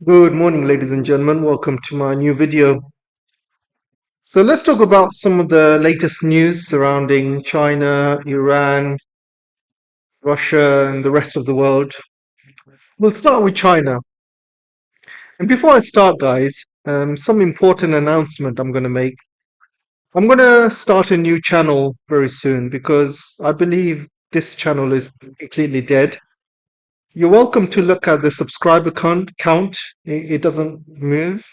Good morning, ladies and gentlemen. Welcome to my new video. So let's talk about some of the latest news surrounding China, Iran, Russia, and the rest of the world. We'll start with China. And before I start, guys, some important announcement I'm going to make. I'm going to start a new channel very soon because I believe this channel is completely dead. You're welcome to look at the subscriber count. It doesn't move.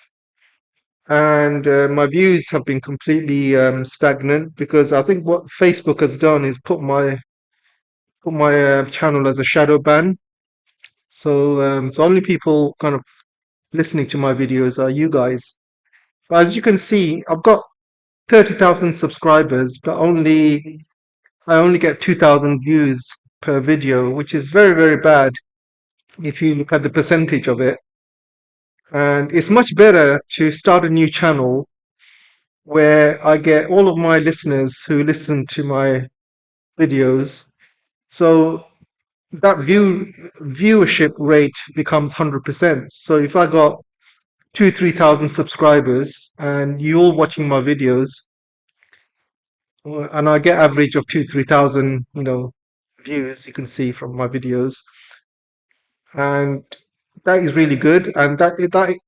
And my views have been completely stagnant because I think what Facebook has done is put my channel as a shadow ban. So only people kind of listening to my videos are you guys. But as you can see, I've got 30,000 subscribers, but I only get 2,000 views per video, which is very, very bad if you look at the percentage of it. And it's much better to start a new channel where I get all of my listeners who listen to my videos. So that viewership rate becomes 100%. So if I got 3,000 subscribers and you all watching my videos, and I get average of 3,000, views you can see from my videos, and that is really good. And that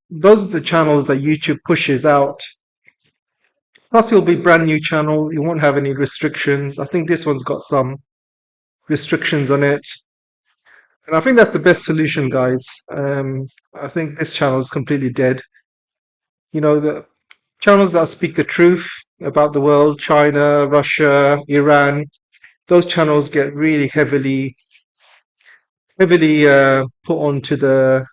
those are the channels that YouTube pushes out. Plus, it'll be brand new channel. You won't have any restrictions. I think this one's got some restrictions on it. And I think that's the best solution, guys. I think this channel is completely dead. The channels that speak the truth about the world, China, Russia, Iran, those channels get really heavily put onto the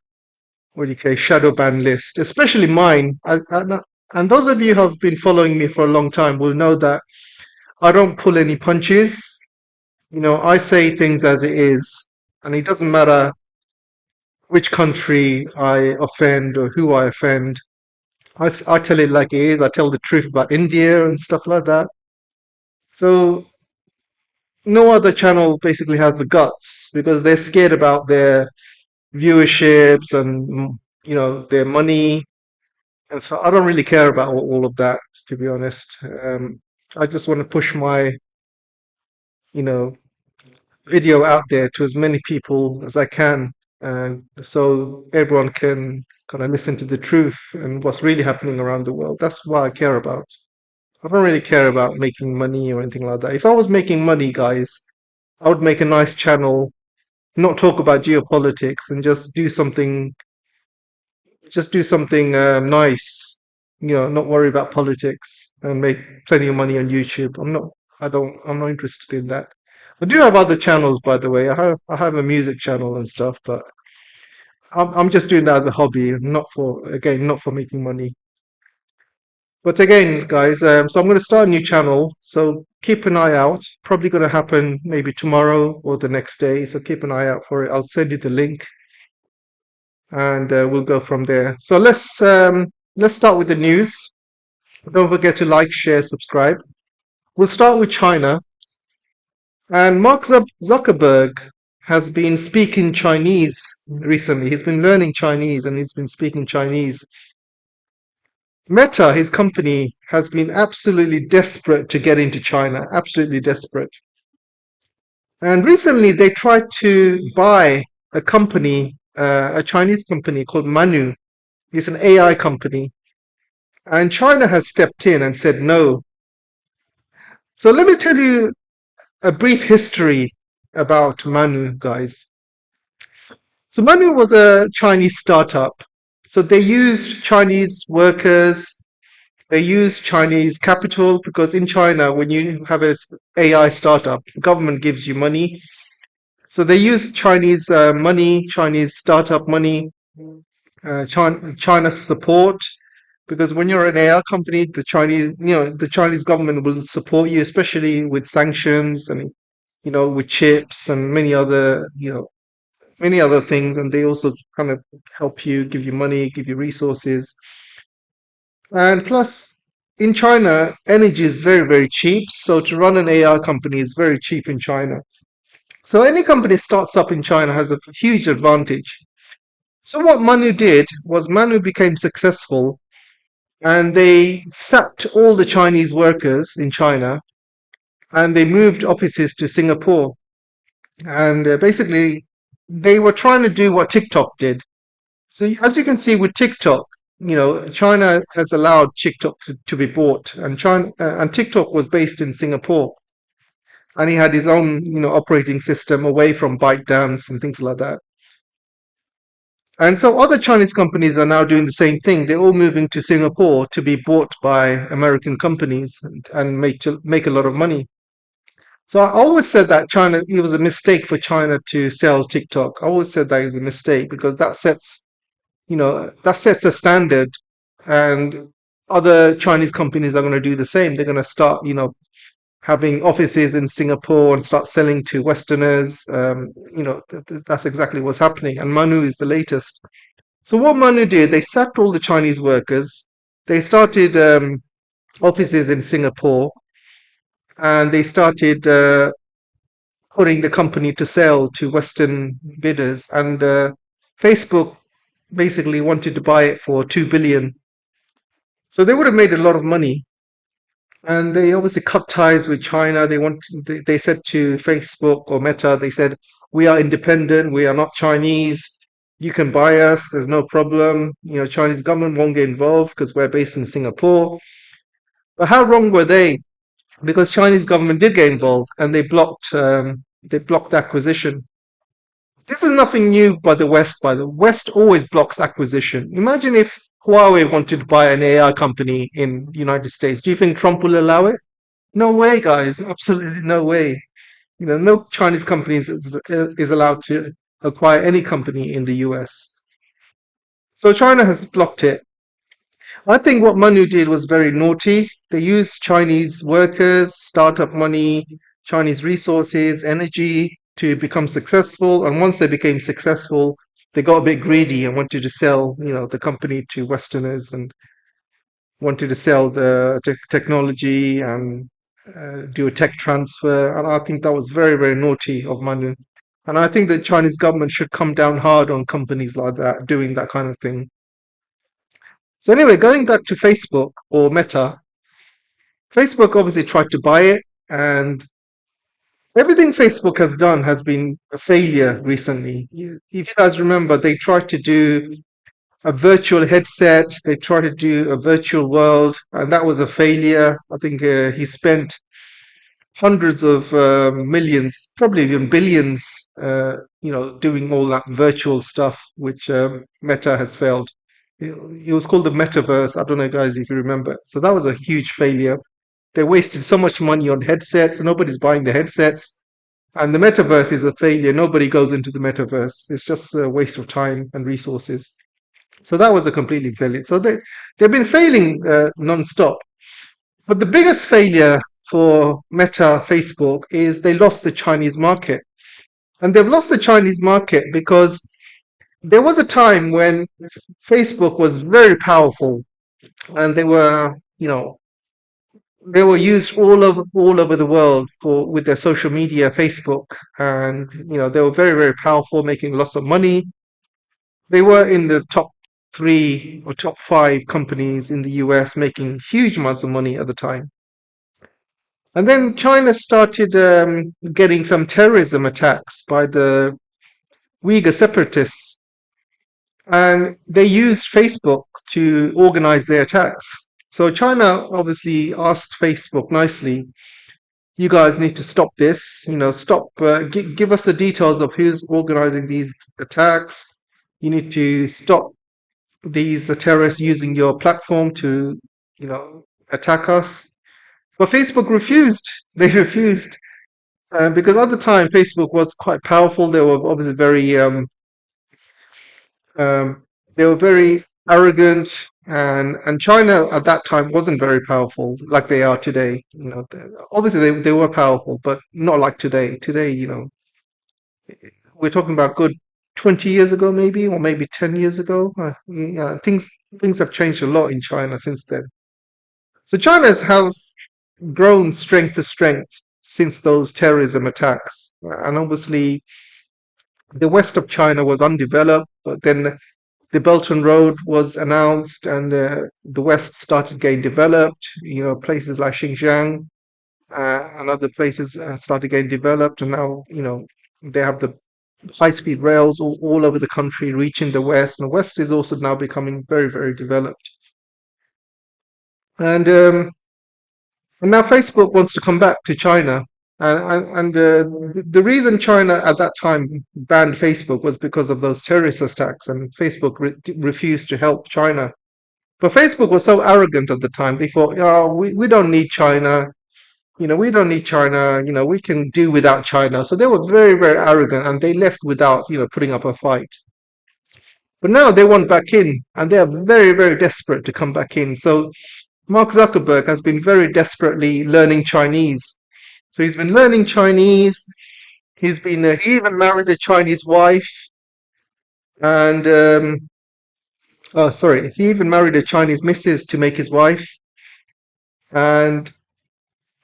what do you say shadow ban list, especially mine. And those of you who have been following me for a long time will know that I don't pull any punches. I say things as it is, and it doesn't matter which country I offend or who I offend. I tell it like it is. I tell the truth about India and stuff like that. So no other channel basically has the guts because they're scared about their viewerships and their money. And so I don't really care about all of that, to be honest. I just want to push my you know video out there to as many people as I can, and so everyone can kind of listen to the truth and what's really happening around the world. That's what I care about. I don't really care about making money or anything like that. If I was making money, guys, I would make a nice channel, not talk about geopolitics, and just do something nice. Not worry about politics and make plenty of money on YouTube. I'm not interested in that. I do have other channels, by the way. I have a music channel and stuff, but I'm just doing that as a hobby, not for making money. But again, guys, so I'm going to start a new channel. So keep an eye out. Probably going to happen maybe tomorrow or the next day. So keep an eye out for it. I'll send you the link, and we'll go from there. So let's start with the news. Don't forget to like, share, subscribe. We'll start with China. And Mark Zuckerberg has been speaking Chinese recently. He's been learning Chinese and he's been speaking Chinese. Meta, his company, has been absolutely desperate to get into China, absolutely desperate. And recently they tried to buy a company, a Chinese company called Manu. It's an AI company. And China has stepped in and said no. So let me tell you a brief history about Manu, guys. So Manu was a Chinese startup. So they used Chinese workers, they use Chinese capital because in China, when you have an AI startup, the government gives you money. So they use Chinese money, Chinese startup money, China support. Because when you're an AI company, the Chinese government will support you, especially with sanctions and with chips and many other things. And they also kind of help you, give you money, give you resources. And plus, in China, energy is very, very cheap. So to run an AI company is very cheap in China. So any company starts up in China has a huge advantage. So what Manu did was Manu became successful, and they sacked all the Chinese workers in China, and they moved offices to Singapore. And basically, they were trying to do what TikTok did. So as you can see with TikTok, China has allowed TikTok to be bought, and TikTok was based in Singapore, and he had his own, operating system away from ByteDance and things like that. And so other Chinese companies are now doing the same thing. They're all moving to Singapore to be bought by American companies and make a lot of money. So I always said that it was a mistake for China to sell TikTok. I always said that it was a mistake because that sets a standard, and other Chinese companies are going to do the same. They're going to start, having offices in Singapore and start selling to Westerners. That's exactly what's happening. And Manu is the latest. So what Manu did, they sacked all the Chinese workers. They started offices in Singapore, and they started putting the company to sell to Western bidders. And Facebook basically wanted to buy it for 2 billion. So they would have made a lot of money. And they obviously cut ties with China. They said to Facebook or Meta, they said, "We are independent. We are not Chinese. You can buy us. There's no problem. Chinese government won't get involved because we're based in Singapore." But how wrong were they? Because Chinese government did get involved, and they blocked acquisition. This is nothing new by the West. By the West always blocks acquisition. Imagine if Huawei wanted to buy an AI company in the United States. Do you think Trump will allow it? No way, guys. Absolutely no way. No Chinese companies is allowed to acquire any company in the US. So China has blocked it. I think what Manu did was very naughty. They used Chinese workers, startup money, Chinese resources, energy to become successful. And once they became successful, they got a bit greedy and wanted to sell, the company to Westerners and wanted to sell the technology and do a tech transfer. And I think that was very, very naughty of Manu. And I think the Chinese government should come down hard on companies like that doing that kind of thing. So anyway, going back to Facebook or Meta, Facebook obviously tried to buy it, and everything Facebook has done has been a failure recently. If you guys remember, they tried to do a virtual headset, they tried to do a virtual world, and that was a failure. I think he spent hundreds of millions, probably even billions, doing all that virtual stuff, which Meta has failed. It was called the metaverse. I don't know, guys, if you remember. So that was a huge failure. They wasted so much money on headsets. Nobody's buying the headsets. And the metaverse is a failure. Nobody goes into the metaverse. It's just a waste of time and resources. So that was a completely failure. So they've been failing non-stop. But the biggest failure for Meta, Facebook, is they lost the Chinese market. And they've lost the Chinese market because there was a time when Facebook was very powerful, and they were used all over the world for with their social media, Facebook, and they were very, very powerful, making lots of money. They were in the top three or top five companies in the US, making huge amounts of money at the time. And then China started getting some terrorism attacks by the Uyghur separatists, and they used Facebook to organize their attacks. So China obviously asked Facebook nicely, "You guys need to stop this. Stop. Give us the details of who's organizing these attacks. You need to stop these terrorists using your platform to, attack us." But Facebook refused. They refused because at the time Facebook was quite powerful. They were obviously um, very arrogant, and China at that time wasn't very powerful like they are today. Obviously they were powerful, but not like today. Today, we're talking about good 20 years ago, maybe, or maybe 10 years ago. Things have changed a lot in China since then. So China has grown strength to strength since those terrorism attacks. And obviously, the west of China was undeveloped, but then the Belt and Road was announced, and the West started getting developed. Places like Xinjiang and other places started getting developed, and now they have the high-speed rails all over the country reaching the West, and the West is also now becoming very, very developed. And now Facebook wants to come back to China. And the reason China at that time banned Facebook was because of those terrorist attacks, and Facebook refused to help China. But Facebook was so arrogant at the time, they thought, oh, we don't need China. We don't need China. We can do without China. So they were very, very arrogant, and they left without, putting up a fight. But now they want back in, and they are very, very desperate to come back in. So Mark Zuckerberg has been very desperately learning Chinese. So he's been learning Chinese. He even married a Chinese wife, and oh, sorry, he even married a Chinese missus to make his wife. And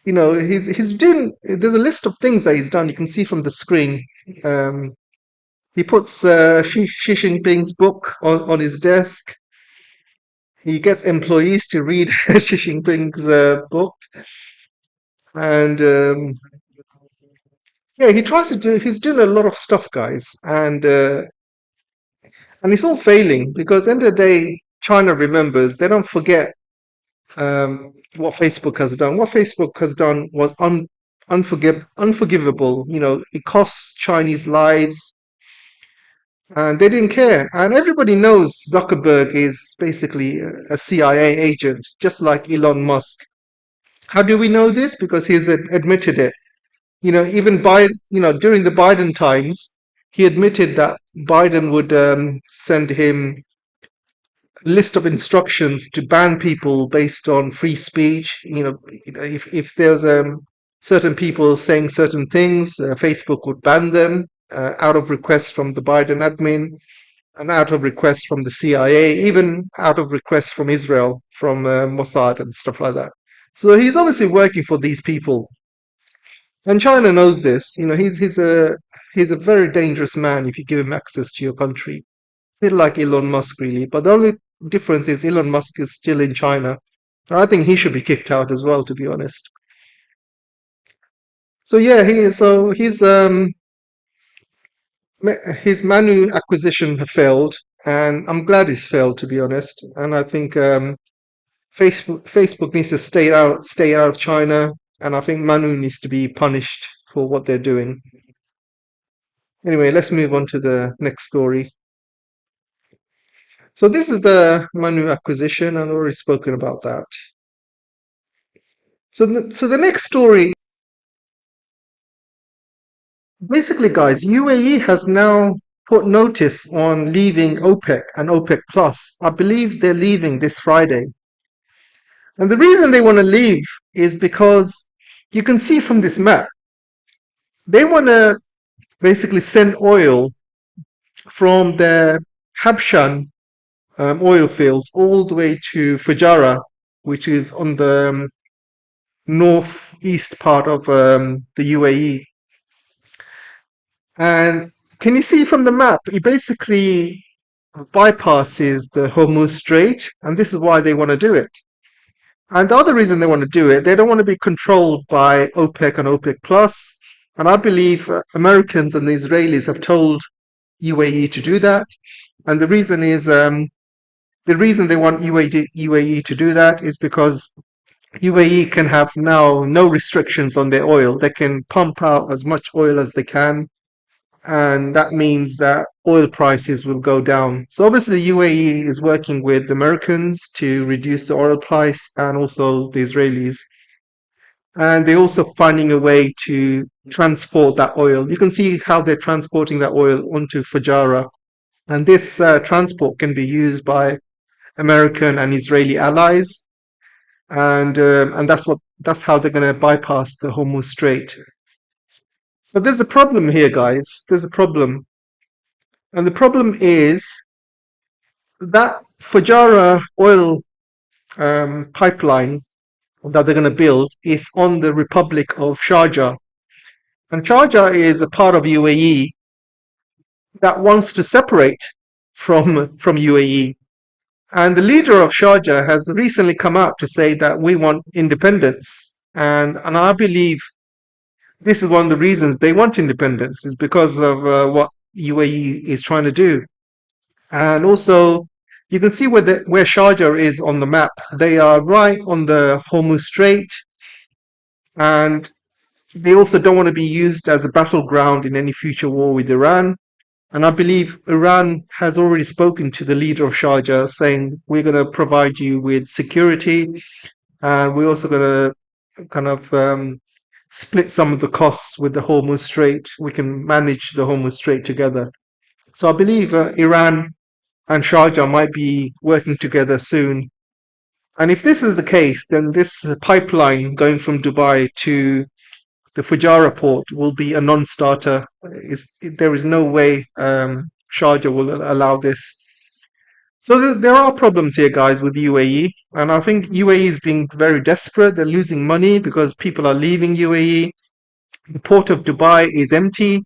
he's doing. There's a list of things that he's done. You can see from the screen. Um, he puts Xi Jinping's book on his desk. He gets employees to read Xi Jinping's book, and yeah, he tries to do. He's doing a lot of stuff, guys, and it's all failing because end of the day, China remembers. They don't forget what Facebook has done. What Facebook has done was unforgivable. It cost Chinese lives, and they didn't care. And everybody knows Zuckerberg is basically a CIA agent, just like Elon Musk. How do we know this? Because he's admitted it. Even during the Biden times, he admitted that Biden would send him a list of instructions to ban people based on free speech. If there's certain people saying certain things, Facebook would ban them out of request from the Biden admin and out of request from the CIA, even out of request from Israel, from Mossad and stuff like that. So he's obviously working for these people. And China knows this. He's a very dangerous man if you give him access to your country. A bit like Elon Musk, really. But the only difference is Elon Musk is still in China. And I think he should be kicked out as well, to be honest. So yeah, his Manu acquisition failed, and I'm glad it's failed, to be honest. And I think Facebook needs to stay out of China, and I think Manu needs to be punished for what they're doing. Anyway, let's move on to the next story. So this is the Manu acquisition. I've already spoken about that. So the next story, basically, guys, UAE has now put notice on leaving OPEC and OPEC Plus. I believe they're leaving this Friday. And the reason they want to leave is because you can see from this map, they want to basically send oil from the Habshan oil fields all the way to Fujairah, which is on the northeast part of the UAE. And can you see from the map, it basically bypasses the Hormuz Strait, and this is why they want to do it. And the other reason they want to do it, they don't want to be controlled by OPEC and OPEC Plus. And I believe Americans and the Israelis have told UAE to do that. And the reason they want UAE to do that is because UAE can have now no restrictions on their oil. They can pump out as much oil as they can, and that means that oil prices will go down. So obviously UAE is working with the Americans to reduce the oil price, and also the Israelis. And they're also finding a way to transport that oil. You can see how they're transporting that oil onto Fujairah. And this transport can be used by American and Israeli allies, and that's how they're going to bypass the Hormuz Strait. But there's a problem here, guys. There's a problem, and the problem is that Fujairah oil pipeline that they're going to build is on the Republic of Sharjah, and Sharjah is a part of UAE that wants to separate from UAE. And the leader of Sharjah has recently come out to say that we want independence. And I believe this is one of the reasons they want independence is because of what UAE is trying to do. And also, you can see where Sharjah is on the map. They are right on the Hormuz Strait, and they also don't want to be used as a battleground in any future war with Iran. And I believe Iran has already spoken to the leader of Sharjah saying, we're going to provide you with security, and we're also going to kind of split some of the costs with the Hormuz Strait. We can manage the Hormuz Strait together. So I believe Iran and Sharjah might be working together soon. And if this is the case, then this pipeline going from Dubai to the Fujairah port will be a non-starter. There is no way Sharjah will allow this. So there are problems here, guys, with UAE, and I think UAE is being very desperate. They're losing money because people are leaving UAE. The port of Dubai is empty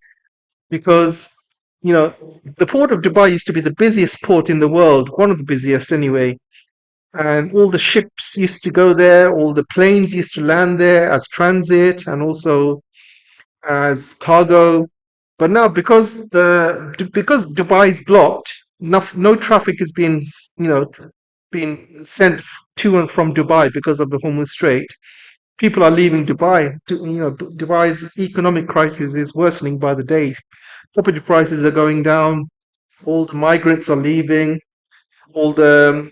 because the port of Dubai used to be the busiest port in the world, one of the busiest anyway. And all the ships used to go there, all the planes used to land there as transit and also as cargo. But now, because Dubai is blocked, no traffic is being sent to and from Dubai because of the Hormuz Strait. People are leaving Dubai. Dubai's economic crisis is worsening by the day. Property prices are going down. All the migrants are leaving. All the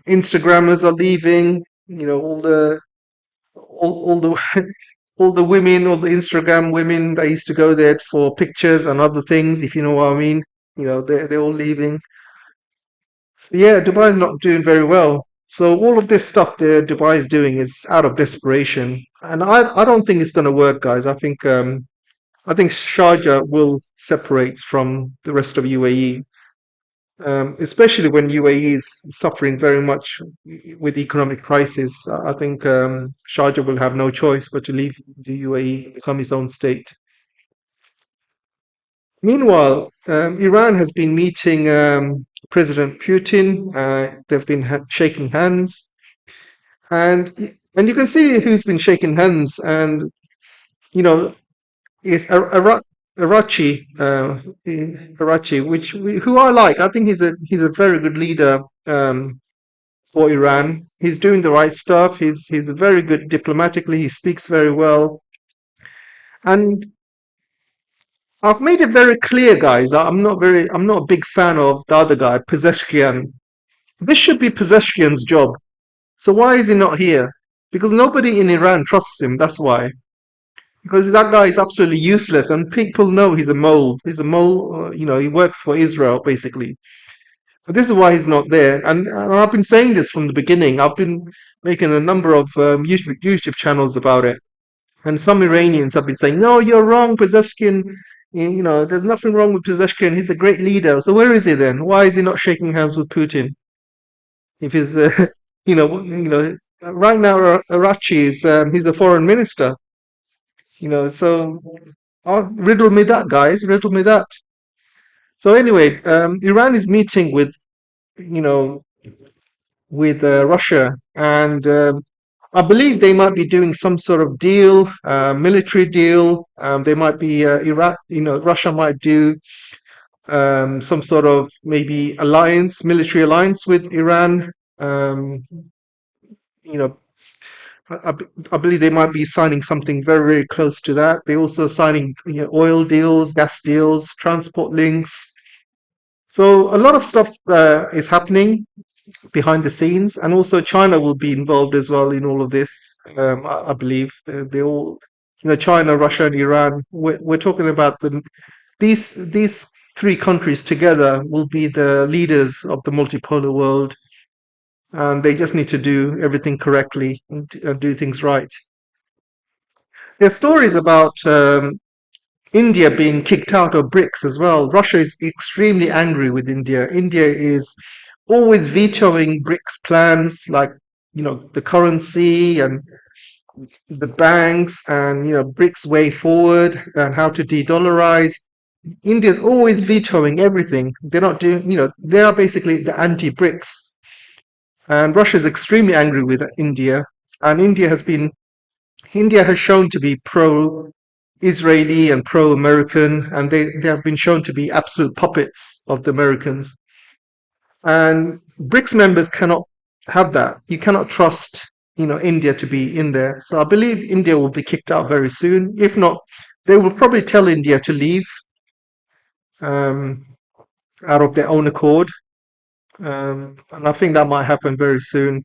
Instagrammers are leaving. All the all the women, all the Instagram women that used to go there for pictures and other things, if you know what I mean. They're all leaving. So yeah, Dubai is not doing very well. So all of this stuff that Dubai is doing is out of desperation, and I don't think it's going to work, guys. I think Sharjah will separate from the rest of UAE, especially when UAE is suffering very much with economic crisis. I think Sharjah will have no choice but to leave the UAE, become its own state. Meanwhile, Iran has been meeting President Putin. They've been shaking hands, and and you can see who's been shaking hands. And you know, it's Arachi, Arachi, who I like. I think he's a very good leader for Iran. He's doing the right stuff. He's very good diplomatically. He speaks very well, and I've made it very clear, guys. I'm not a big fan of the other guy, Pezeshkian. This should be Pezeshkian's job. So why is he not here? Because nobody in Iran trusts him. That's why. Because that guy is absolutely useless, and people know he's a mole. He's a mole. He works for Israel basically. But this is why he's not there. And I've been saying this from the beginning. I've been making a number of YouTube channels about it. And some Iranians have been saying, "No, you're wrong, Pezeshkian. There's nothing wrong with Pezeshkian. He's a great leader." So where is he then? Why is he not shaking hands with Putin? If he's, right now Arachi is he's a foreign minister. So riddle me that, guys. Riddle me that. So anyway, Iran is meeting you know, with Russia, and I believe they might be doing some sort of deal, military deal. They might be Iraq. Russia might do some sort of maybe military alliance with Iran. Um, you know, I believe they might be signing something very, very close to that. They're also signing oil deals, gas deals, transport links. So a lot of stuff is happening behind the scenes, and also China will be involved as well in all of this. I believe they all, China, Russia, and Iran. We're talking about these three countries together will be the leaders of the multipolar world, and they just need to do everything correctly and do things right. There's stories about India being kicked out of BRICS as well. Russia is extremely angry with India. India is always vetoing BRICS plans like, the currency and the banks and, BRICS way forward and how to de-dollarize. India's always vetoing everything. They're not doing, they are basically the anti-BRICS. And Russia is extremely angry with India. And India has shown to be pro-Israeli and pro-American, and they have been shown to be absolute puppets of the Americans. And BRICS members cannot have that. You cannot trust, India to be in there. So I believe India will be kicked out very soon. If not, they will probably tell India to leave um, out of their own accord. And I think that might happen very soon.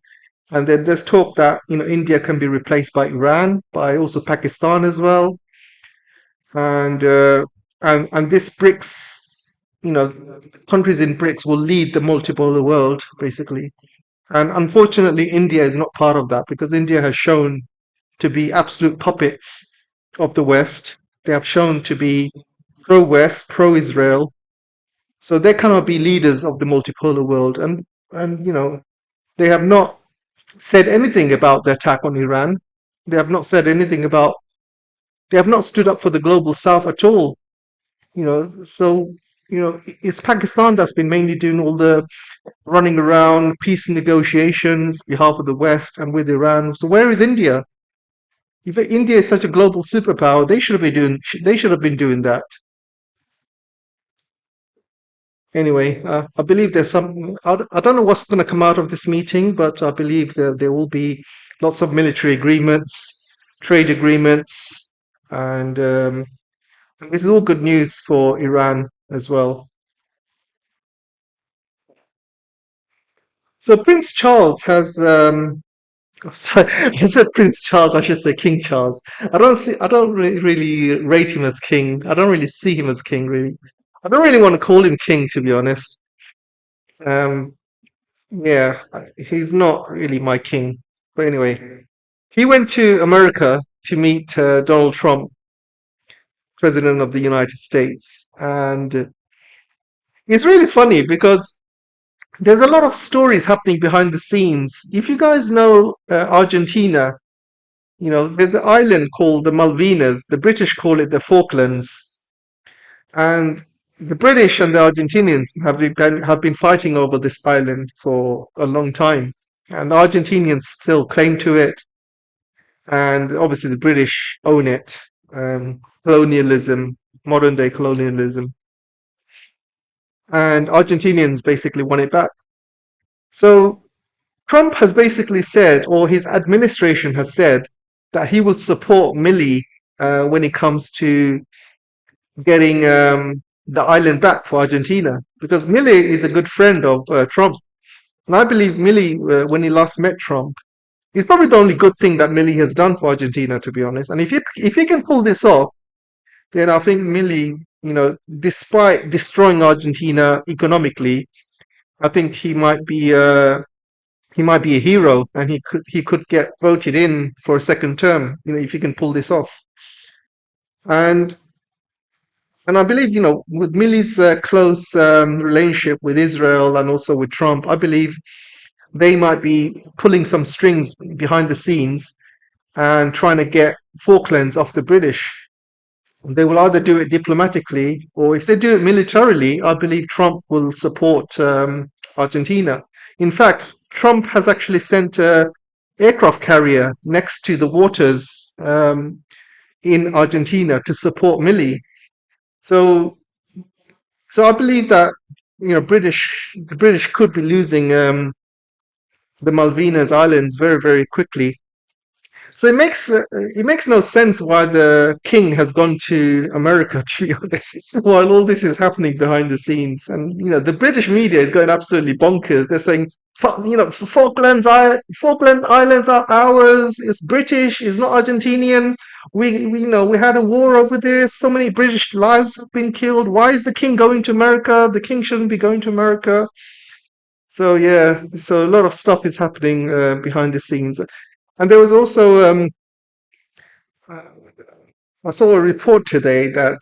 And then there's talk that India can be replaced by Iran, by also Pakistan as well, and this BRICS, countries in BRICS will lead the multipolar world basically. And unfortunately, India is not part of that because India has shown to be absolute puppets of the West. They have shown to be pro-West, pro-Israel, so they cannot be leaders of the multipolar world. And they have not said anything about the attack on Iran. They have not said anything about. They have not stood up for the global South at all. So it's Pakistan that's been mainly doing all the running around peace negotiations on behalf of the West and with Iran. So where is India? If India is such a global superpower, they should have been doing. They should have been doing that. Anyway, I believe there's some. I don't know what's going to come out of this meeting, but I believe that there will be lots of military agreements, trade agreements, and this is all good news for Iran as well. So Prince Charles has. Sorry, I said Prince Charles. I should say King Charles. I don't really rate him as king. I don't really see him as king. Really, I don't really want to call him king, to be honest. Um, Yeah, he's not really my king. But anyway, he went to America to meet Donald Trump, President of the United States. And it's really funny because there's a lot of stories happening behind the scenes. If you guys know Argentina, there's an island called the Malvinas. The British call it the Falklands. And the British and the Argentinians have been fighting over this island for a long time. And the Argentinians still claim to it, and obviously the British own it. Colonialism, modern day colonialism, and Argentinians basically want it back. So Trump has basically said, or his administration has said, that he will support Milley when it comes to getting the island back for Argentina, because Milley is a good friend of Trump. And I believe Milley, when he last met Trump, he's probably the only good thing that Milley has done for Argentina, to be honest. And if he can pull this off, then I think Milley, despite destroying Argentina economically, I think he might be a hero, and he could get voted in for a second term, if he can pull this off. And and I believe, with Milley's close relationship with Israel and also with Trump, I believe they might be pulling some strings behind the scenes and trying to get Falklands off the British. They will either do it diplomatically, or if they do it militarily, I believe Trump will support Argentina. In fact, Trump has actually sent a aircraft carrier next to the waters in Argentina to support Milley. So, so I believe that the British could be losing the Malvinas Islands very, very quickly. So it makes no sense why the king has gone to America, to be honest, while all this is happening behind the scenes. And the British media is going absolutely bonkers. They're saying, Falkland Islands are ours. It's British. It's not Argentinian. We had a war over this. So many British lives have been killed. Why is the king going to America? The king shouldn't be going to America. So yeah, so a lot of stuff is happening behind the scenes. And there was also uh, I saw a report today that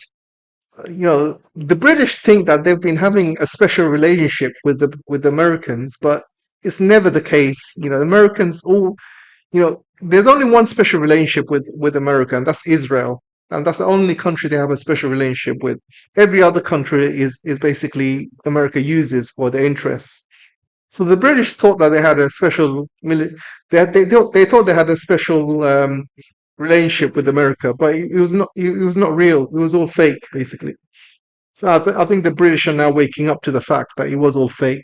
the British think that they've been having a special relationship with the Americans, but it's never the case. Americans all there's only one special relationship with America, and that's Israel. and that's the only country they have a special relationship with. Every other country is basically America uses for their interests. So the British thought that they had a special they thought they had a special relationship with America, but it was not real. It was all fake, basically. So I think the British are now waking up to the fact that it was all fake,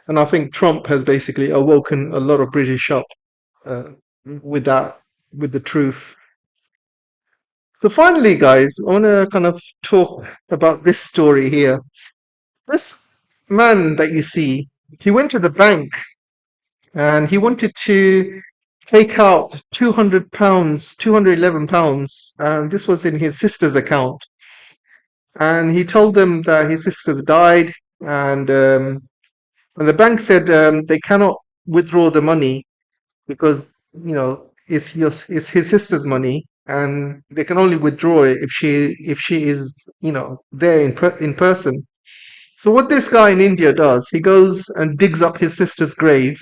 and I think Trump has basically awoken a lot of British up uh, with that, with the truth. So finally, guys, I want to kind of talk about this story here. This man that you see, he went to the bank and he wanted to take out £200, £211, and this was in his sister's account. And he told them that his sister's died, and the bank said they cannot withdraw the money because it's his sister's money, and they can only withdraw it if she is there in person. So what this guy in India does, he goes and digs up his sister's grave,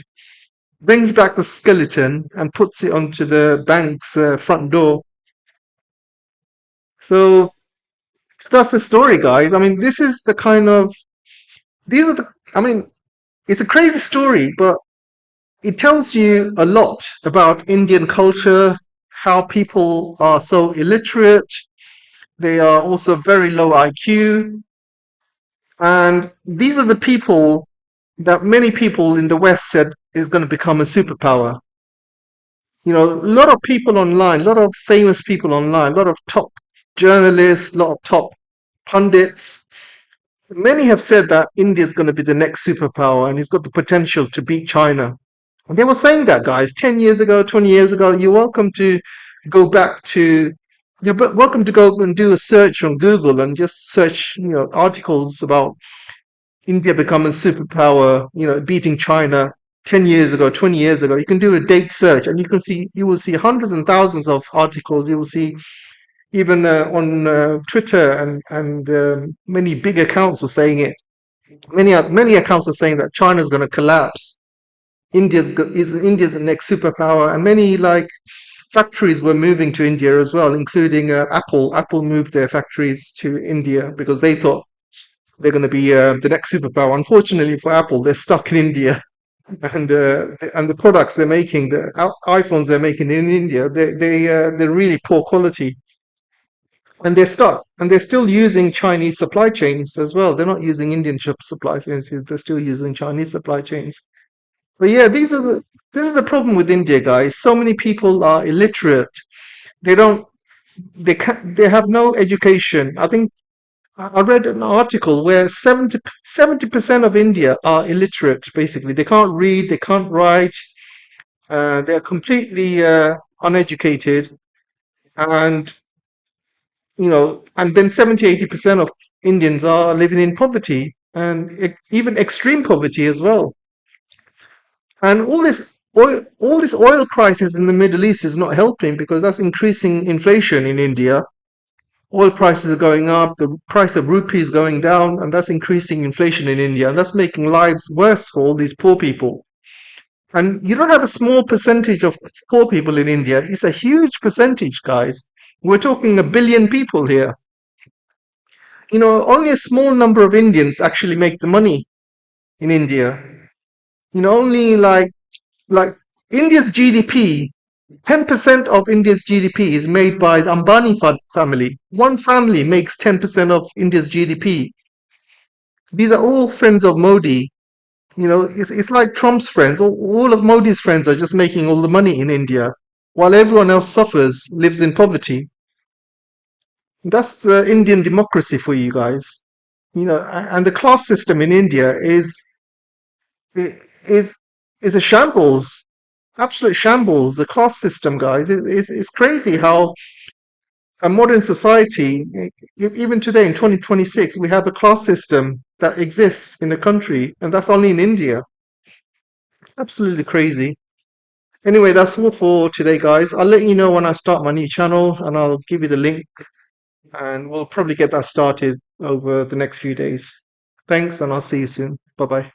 brings back the skeleton, and puts it onto the bank's front door. So that's the story, guys. I mean, this is the kind of these are the. I mean, it's a crazy story, but it tells you a lot about Indian culture, how people are so illiterate. They are also very low IQ. And these are the people that many people in the West said is going to become a superpower. A lot of people online, a lot of famous people online, a lot of top journalists, a lot of top pundits. Many have said that India is going to be the next superpower and it's got the potential to beat China. And they were saying that, guys, 10 years ago, 20 years ago. You're welcome to go back to, you're welcome to go and do a search on Google and just search, articles about India becoming a superpower, beating China 10 years ago, 20 years ago. You can do a date search and you will see hundreds and thousands of articles. You will see even on Twitter and many big accounts were saying it. Many accounts are saying that China is going to collapse. India's the next superpower, and many factories were moving to India as well, including Apple. Apple moved their factories to India because they thought they're going to be the next superpower. Unfortunately for Apple, they're stuck in India, and the products they're making, the iPhones they're making in India, they're really poor quality, and they're stuck, and they're still using Chinese supply chains as well. They're not using Indian supply chains; they're still using Chinese supply chains. But yeah, this is the problem with India, guys. So many people are illiterate. They don't they have no education. I think I read an article where 70% of India are illiterate, basically. They can't read, they can't write, they're completely uneducated, and and then 70-80% of Indians are living in poverty, and even extreme poverty as well. And all this oil crisis in the Middle East is not helping because that's increasing inflation in India. Oil prices are going up, the price of rupee is going down, and that's increasing inflation in India, and that's making lives worse for all these poor people. And you don't have a small percentage of poor people in India; it's a huge percentage, guys. We're talking a billion people here. Only a small number of Indians actually make the money in India. Only like India's GDP, 10% of India's GDP is made by the Ambani family. One family makes 10% of India's GDP. These are all friends of Modi. It's like Trump's friends. All of Modi's friends are just making all the money in India, while everyone else suffers, lives in poverty. That's the Indian democracy for you guys. And the class system in India is is a shambles, absolute shambles. The class system, guys, it's crazy how a modern society, even today in 2026, we have a class system that exists in the country, and that's only in India. Absolutely crazy. Anyway, that's all for today, guys. I'll let you know when I start my new channel, and I'll give you the link, and we'll probably get that started over the next few days. Thanks, and I'll see you soon. Bye bye.